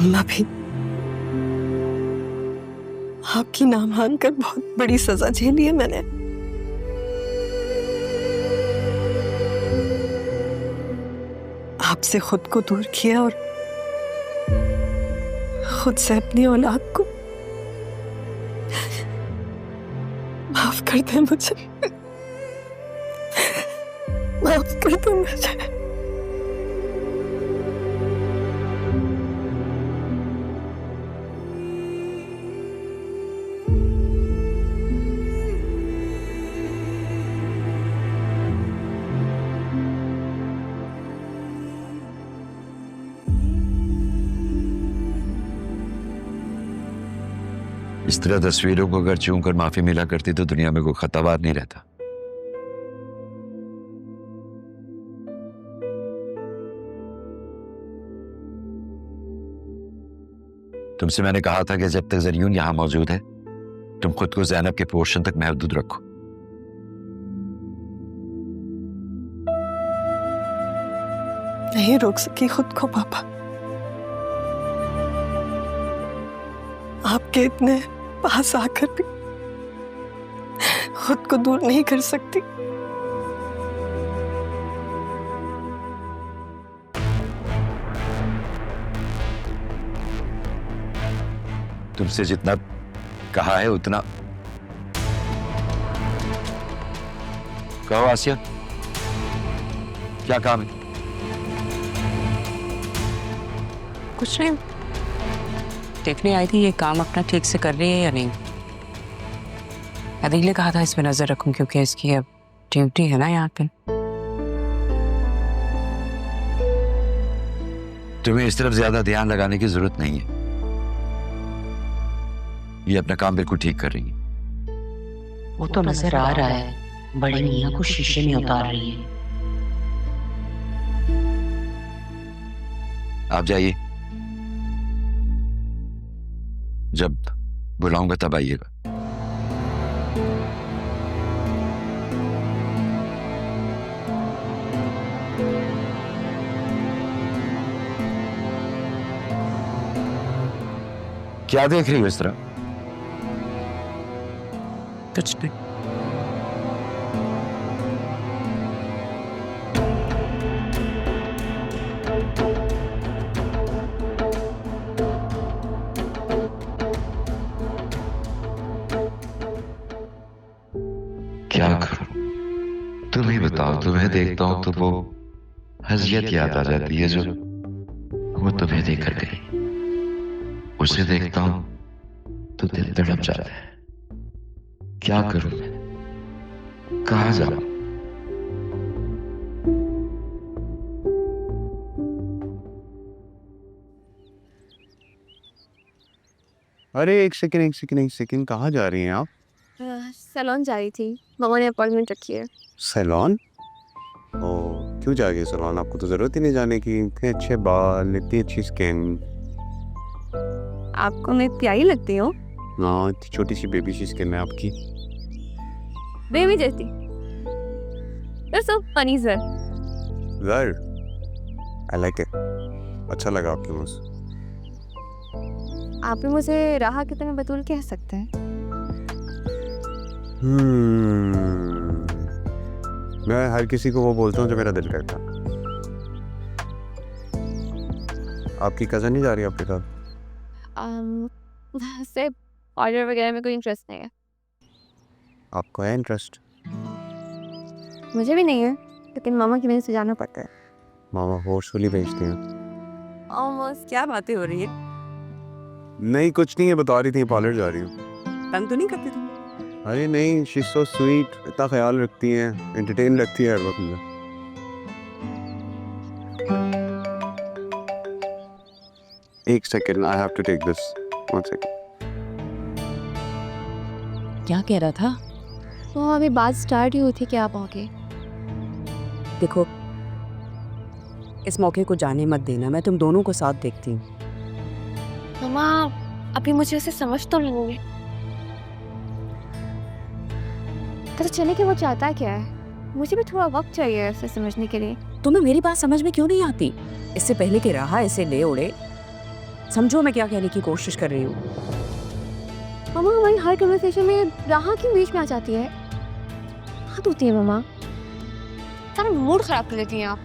अम्मा भी आपकी ना मानकर बहुत बड़ी सजा झेली है मैंने। आपसे खुद को दूर किया और खुद से अपनी औलाद को। माफ कर दे मुझे, माफ कर दे मुझे। इस तरह तस्वीरों को अगर चूम कर माफी मिला करती तो दुनिया में कोई खतावार नहीं रहता। तुमसे मैंने कहा था कि जब तक ज़रियून यहां मौजूद है तुम खुद को ज़ैनब के पोर्शन तक महदूद रखो। नहीं रोक सकी खुद को पापा। आपके इतने पास आकर भी खुद को दूर नहीं कर सकती। तुमसे जितना कहा है उतना कहो। आसिया, क्या काम है? कुछ नहीं, देखने आई थी ये काम अपना ठीक से कर रही है या नहीं। अदील ने कहा था इस पे नजर रखूं क्योंकि इसकी अब ड्यूटी है ना यहाँ पे। तुम्हें इस तरफ ज्यादा ध्यान लगाने की जरूरत नहीं है। ये अपना काम बिल्कुल ठीक कर रही है। वो तो नजर आ रहा है, बड़ी मियां को शीशे में उतार रही है। आप जाइए, जब बुलाऊंगा तब आइएगा। क्या देख रही हो इस तरह? कुछ नहीं। क्या करूं? तुम ही बताओ। तुम्हें देखता हूं तो वो हज़ियत याद आ जाती है जो वो तुम्हें देखकर गई। उसे देखता हूं तो दिल तड़प जाता है। क्या करूं मैं? कहां जाऊं? अरे एक सेकंड, कहाँ जा रही हैं आप? सैलून जा रही थी, मामा ने अपॉइंटमेंट रखी है। सैलून? ओह, क्यों जा रही है सैलून? आपको तो जरूरत ही नहीं जाने की। इतने अच्छे बाल, इतनी अच्छी स्किन। आपको मैं प्यारी लगती हूँ। हाँ, इतनी छोटी सी बेबी सी स्किन है आपकी। बेबी जैसी। You're so funny, sir. Well, I like it. अच्छा लगा आपके मुझसे। आप भी मुझे राह की तरह बतूल कह सकते हैं। मैं हर किसी को वो बोलता हूँ जो मेरा दिल करता। आपकी कज़न नहीं जा रही आपके साथ? सिर्फ ऑर्डर वगैरह में कोई इंटरेस्ट नहीं है। आपको है इंटरेस्ट? मुझे भी नहीं है, लेकिन मामा की वजह से जाना पड़ता है। मामा फोर्सफुली भेजती हैं। ऑलमोस्ट क्या बातें हो रही है? नहीं, कुछ नहीं है, बता रही थी पार्लर जा रही हूँ। तंग तो नहीं करती तुम? अरे नहीं, शी सो स्वीट, इतना ख्याल रखती हैं, एंटरटेन रखती है हर वक्त मुझे। एक second, I have to take this. One second. क्या कह रहा था? तो अभी बात स्टार्ट ही हुई थी कि आप आओगे। देखो, इस मौके को जाने मत देना, मैं तुम दोनों को साथ देखती हूँ। मामा अभी मुझे उसे समझ तो लेंगे। पता चले कि वो चाहता क्या है। मुझे भी थोड़ा वक्त चाहिए उसे समझने के लिए। तुम्हें मेरी बात समझ में क्यों नहीं आती? इससे पहले कि राहा इसे ले उड़े, समझो मैं क्या कहने की कोशिश कर रही हूँ। मम्मा हमारी हर कन्वर्सेशन में राहा क्यों बीच में आ जाती है? हद होती है मम्मा, सारा मूड खराब कर देती हैं आप।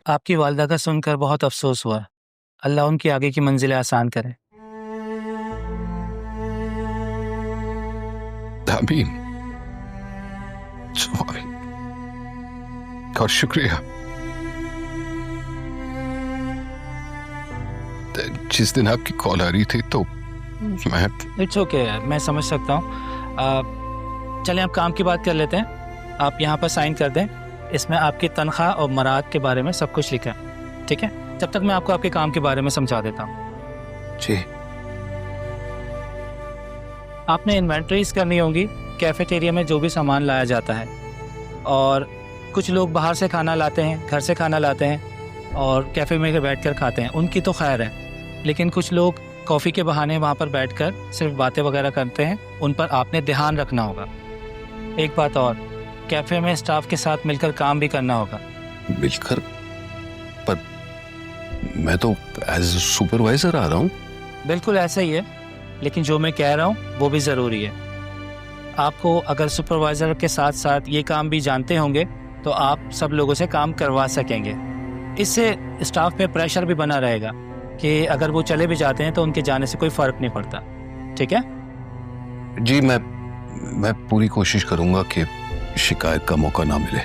आपकी वालिदा का सुनकर बहुत अफसोस हुआ। अल्लाह उनकी आगे की मंजिलें आसान करे। आमीन। सॉरी और शुक्रिया। जिस दिन आपकी कॉल आ रही थी तो मैं इट्स ओके, मैं समझ सकता हूँ। चलें अब काम की बात कर लेते हैं। आप यहाँ पर साइन कर दें। इसमें आपकी तनख्वाह और मराद के बारे में सब कुछ लिखा है, ठीक है? जब तक मैं आपको आपके काम के बारे में समझा देता हूँ। जी। आपने इन्वेंट्रीज करनी होंगी कैफेटेरिया में जो भी सामान लाया जाता है, और कुछ लोग बाहर से खाना लाते हैं, घर से खाना लाते हैं और कैफ़े में बैठ कर खाते हैं, उनकी तो खैर है। लेकिन कुछ लोग कॉफ़ी के बहाने वहाँ पर बैठकर सिर्फ बातें वगैरह करते हैं, उन पर आपने ध्यान रखना होगा। एक बात और, कैफ़े में स्टाफ के साथ मिलकर काम भी करना होगा। मिलकर? पर मैं तो एज सुपरवाइजर आ रहा हूँ। बिल्कुल ऐसा ही है, लेकिन जो मैं कह रहा हूँ वो भी ज़रूरी है। आपको अगर सुपरवाइज़र के साथ साथ ये काम भी जानते होंगे तो आप सब लोगों से काम करवा सकेंगे। इससे स्टाफ पे प्रेशर भी बना रहेगा कि अगर वो चले भी जाते हैं तो उनके जाने से कोई फ़र्क नहीं पड़ता, ठीक है? जी, मैं पूरी कोशिश करूँगा कि शिकायत का मौका ना मिले।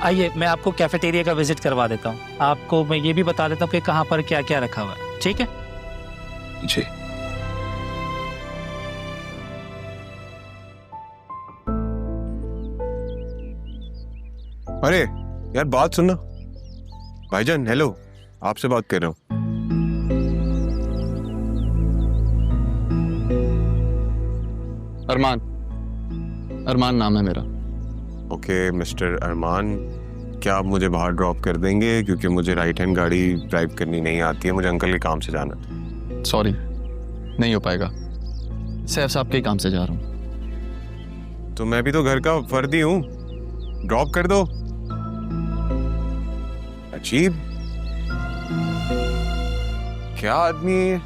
आइए मैं आपको कैफेटेरिया का विजिट करवा देता हूँ। आपको मैं ये भी बता देता हूँ कि कहाँ पर क्या क्या रखा हुआ है, ठीक है? जी। अरे यार बात सुनना। भाईजान हेलो, आपसे बात कर रहा हूँ। अरमान नाम है मेरा। ओके मिस्टर अरमान, क्या आप मुझे बाहर ड्रॉप कर देंगे? क्योंकि मुझे राइट हैंड गाड़ी ड्राइव करनी नहीं आती है, मुझे अंकल के काम से जाना है। सॉरी, नहीं हो पाएगा। सैफ साहब के काम से जा रहा हूँ। तो मैं भी तो घर का फर्दी हूँ, ड्रॉप कर दो। अजीब, क्या आदमी है।